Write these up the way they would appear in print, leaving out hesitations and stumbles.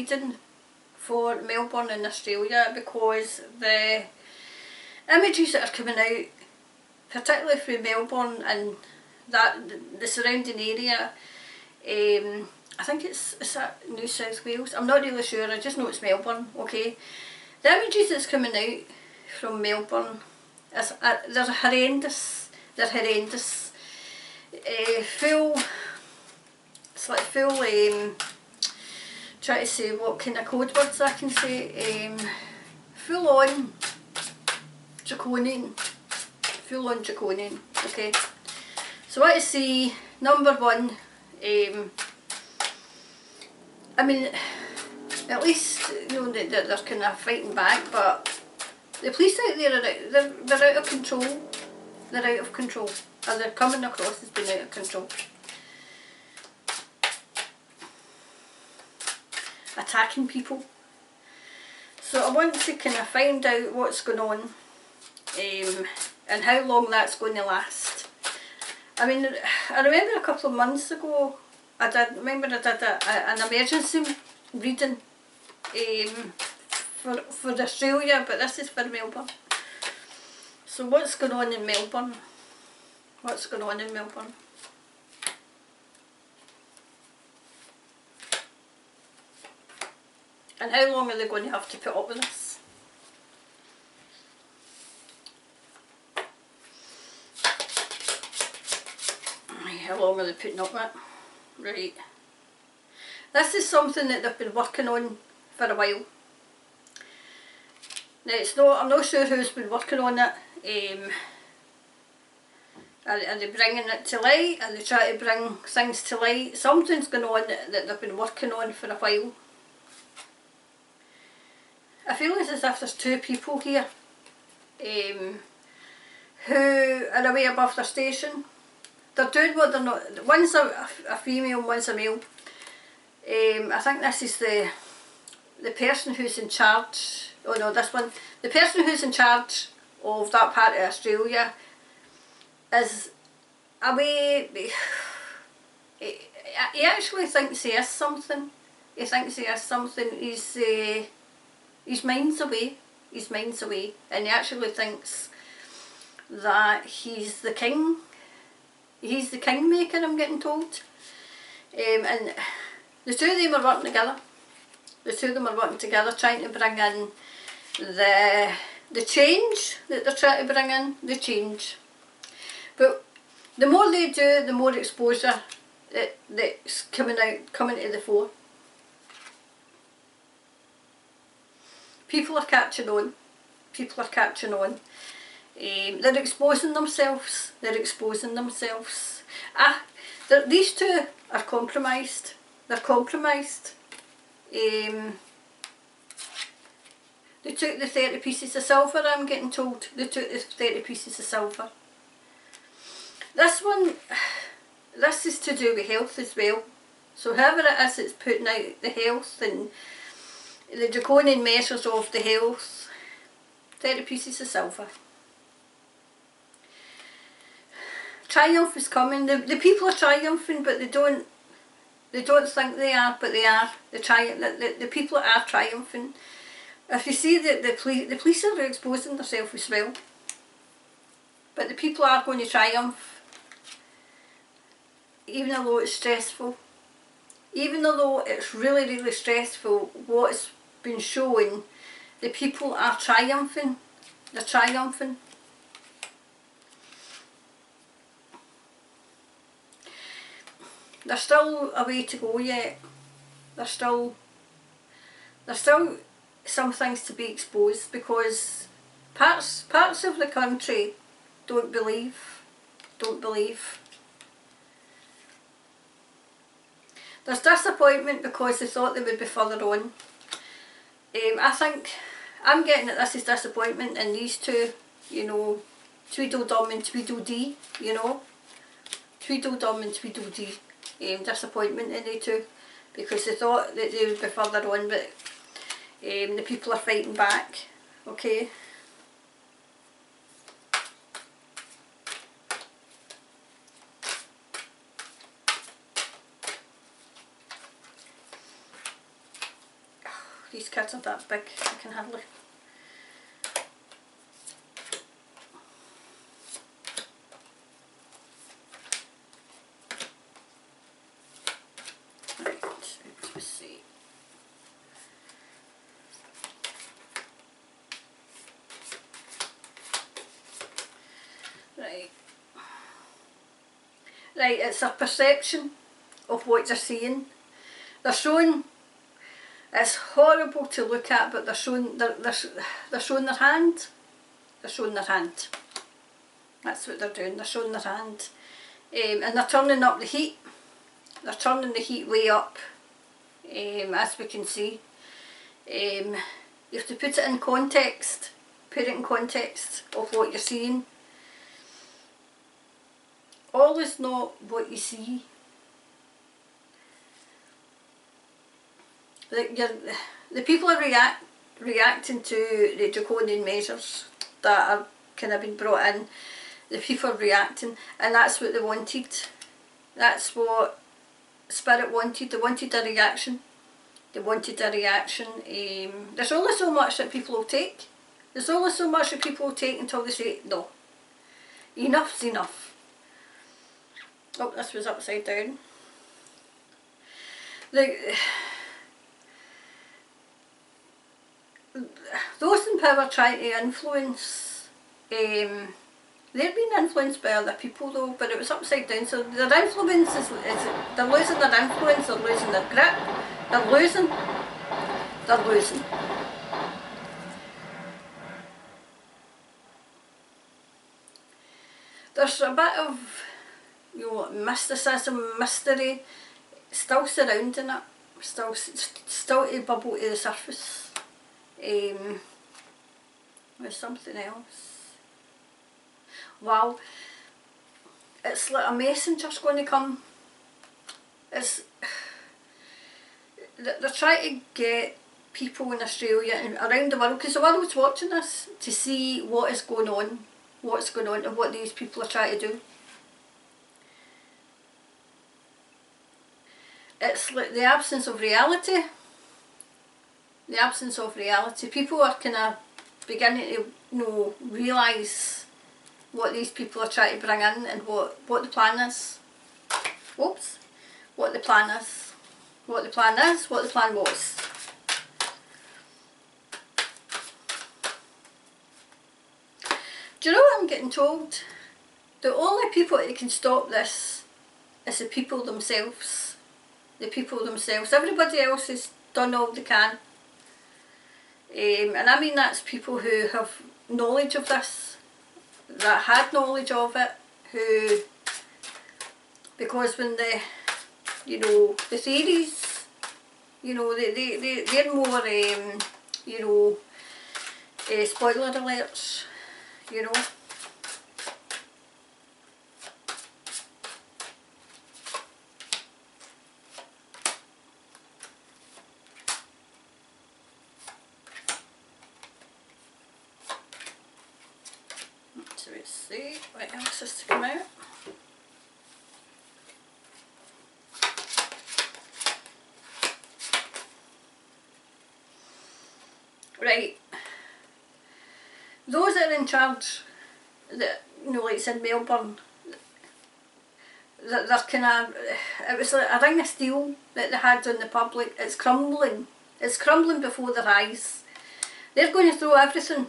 reading for Melbourne in Australia, because the images that are coming out, particularly through Melbourne and the surrounding area, I think it's that New South Wales, I'm not really sure, I just know it's Melbourne, okay. The images that's coming out from Melbourne, they're horrendous, full, it's like full, try to say what kind of code words I can say, full on draconian, okay. So what I see, number one, I mean, at least, you know, they're kind of fighting back, but the police out there they're out of control. They're out of control. Or they're coming across as being out of control. Attacking people. So I want to kind of find out what's going on, and how long that's going to last. I mean, I remember a couple of months ago, I did an emergency reading for Australia, but this is for Melbourne. So what's going on in Melbourne? What's going on in Melbourne? And how long are they going to have to put up with this? How long are they putting up with it? Right. This is something that they've been working on for a while. Now it's not, I'm not sure who's been working on it. Are they bringing it to light? Are they trying to bring things to light? Something's going on that they've been working on for a while. I feel as if there's two people here who are away above their station. They're doing what they're not. One's a female, one's a male. I think this is the person who's in charge. Oh no, this one. The person who's in charge of that part of Australia is away. He actually thinks he is something. He thinks he is something. His mind's away. His mind's away, and he actually thinks that he's the king. He's the kingmaker, I'm getting told. And the two of them are working together. The two of them are working together, trying to bring in the change that they're trying to bring in, the change. But the more they do, the more exposure that's coming to the fore. People are catching on. People are catching on. They're exposing themselves. They're exposing themselves. These two are compromised. They're compromised. They took the 30 pieces of silver, I'm getting told. They took the 30 pieces of silver. This one, this is to do with health as well. So however it is, it's putting out the health and the draconian measures of the health. 30 pieces of silver. Triumph is coming. The people are triumphing, but they don't think they are, but they are. The people are triumphing. If you see that the police are exposing themselves as well, but the people are going to triumph, even though it's stressful. Even though it's really, really stressful, what's been shown, the people are triumphing. They're triumphing. There's still a way to go yet. There's still some things to be exposed, because parts of the country don't believe. There's disappointment because they thought they would be further on. I think I'm getting that this is disappointment in these two, you know, Tweedledum and Tweedledee, you know, Tweedledum and Tweedledee. Disappointment in they two, because they thought that they would be further on, but the people are fighting back. Okay. birds are that big, I can hardly. Right, let's see. Right. Right, it's a perception of what you're seeing. They're showing, it's horrible to look at, but they're showing they're showing their hand. They're showing their hand. That's what they're doing, they're showing their hand. And they're turning up the heat. They're turning the heat way up, as we can see. You have to put it in context. Put it in context of what you're seeing. All is not what you see. The people are reacting to the draconian measures that are kind of been brought in. The people are reacting, and that's what they wanted. That's what Spirit wanted. They wanted a reaction. They wanted a reaction. There's only so much that people will take. There's only so much that people will take until they say, no, enough's enough. Oh, this was upside down. Those in power trying to influence, they're being influenced by other people though, but it was upside down, so their influence is they're losing their influence, they're losing their grip, they're losing. There's a bit of, you know, mysticism, mystery still surrounding it, still to bubble to the surface. There's something else. Wow, it's like a messenger's going to come. They're trying to get people in Australia and around the world, because the world's watching this, to see what is going on, what's going on and what these people are trying to do. It's like the absence of reality. The absence of reality. People are kind of beginning to, you know, realise what these people are trying to bring in and what the plan is. Oops. What the plan is. What the plan is, what the plan was. Do you know what I'm getting told? The only people that can stop this is the people themselves. The people themselves. Everybody else has done all they can. And I mean that's people who have knowledge of this, that had knowledge of it, who, because when the, you know, the theories, you know, they're more, you know, spoiler alerts, you know. So let's see what else is to come out. Right, those that are in charge, that, you know, like it's in Melbourne, they're kind of, it was like a ring of steel that they had on the public. It's crumbling before their eyes. They're going to throw everything.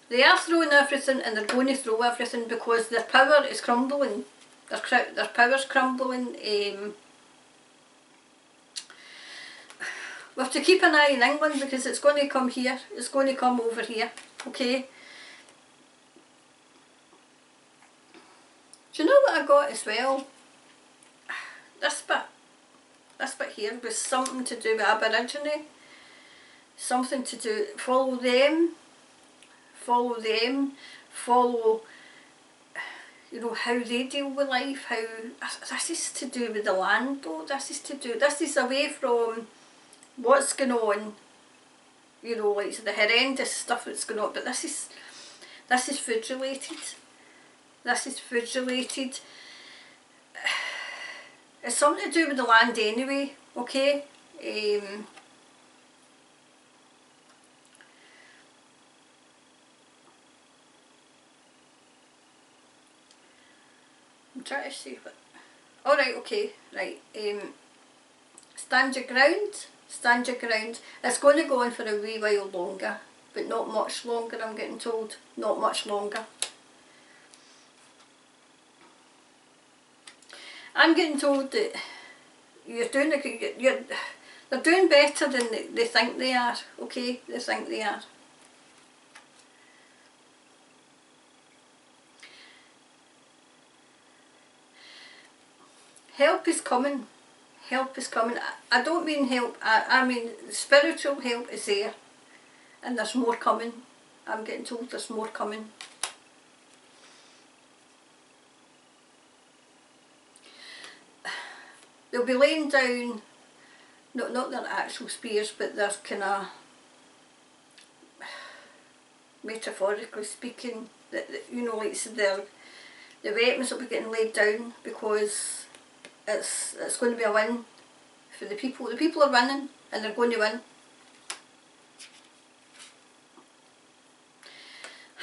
They are throwing everything, and they're going to throw everything because their power is crumbling. Their power's crumbling. We have to keep an eye in England because it's going to come here. It's going to come over here. Okay. Do you know what I got as well? This bit here was something to do with Aborigine. Something to do, follow them, you know, how they deal with life, how, this is to do with the land though, this is away from what's going on, you know, like the horrendous stuff that's going on, but this is food related. This is food related. It's something to do with the land anyway, okay? trying to see what... Alright, okay, right. Stand your ground, stand your ground. It's going to go on for a wee while longer, but not much longer, I'm getting told. Not much longer. I'm getting told that you're doing they're doing better than they think they are, okay? They think they are. Help is coming. Help is coming. I don't mean help, I mean spiritual help is there. And there's more coming. I'm getting told there's more coming. They'll be laying down, not their actual spears, but their kind of, metaphorically speaking, you know, like so the weapons will be getting laid down, because it's going to be a win for the people. The people are winning, and they're going to win.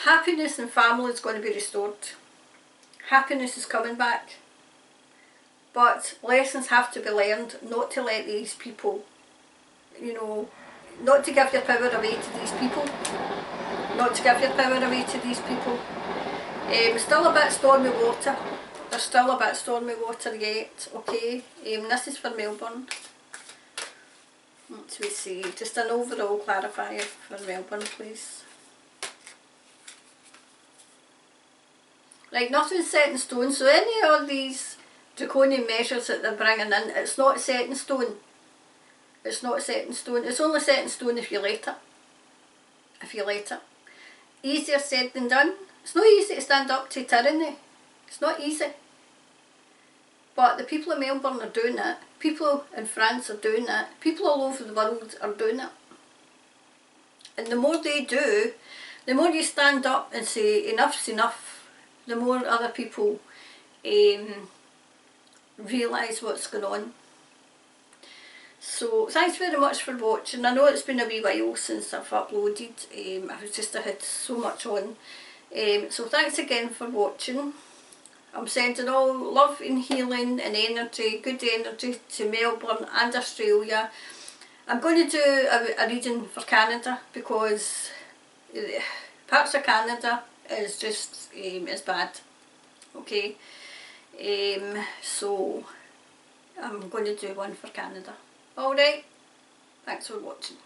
Happiness and family is going to be restored. Happiness is coming back. But lessons have to be learned, not to let these people, you know, not to give your power away to these people. Not to give your power away to these people. Still a bit stormy water. There's still a bit stormy water yet, okay? This is for Melbourne. Let's see, just an overall clarifier for Melbourne, please. Like, nothing's set in stone, so any of these draconian measures that they're bringing in, it's not set in stone. It's not set in stone. It's only set in stone if you let it. If you let it. Easier said than done. It's not easy to stand up to tyranny. It's not easy. But the people in Melbourne are doing it. People in France are doing it. People all over the world are doing it. And the more they do, the more you stand up and say enough's enough, the more other people realise what's going on. So thanks very much for watching. I know it's been a wee while since I've uploaded. I had so much on. So thanks again for watching. I'm sending all love and healing and energy, good energy to Melbourne and Australia. I'm going to do a reading for Canada, because parts of Canada is just is bad. Okay. So I'm going to do one for Canada. Alright, thanks for watching.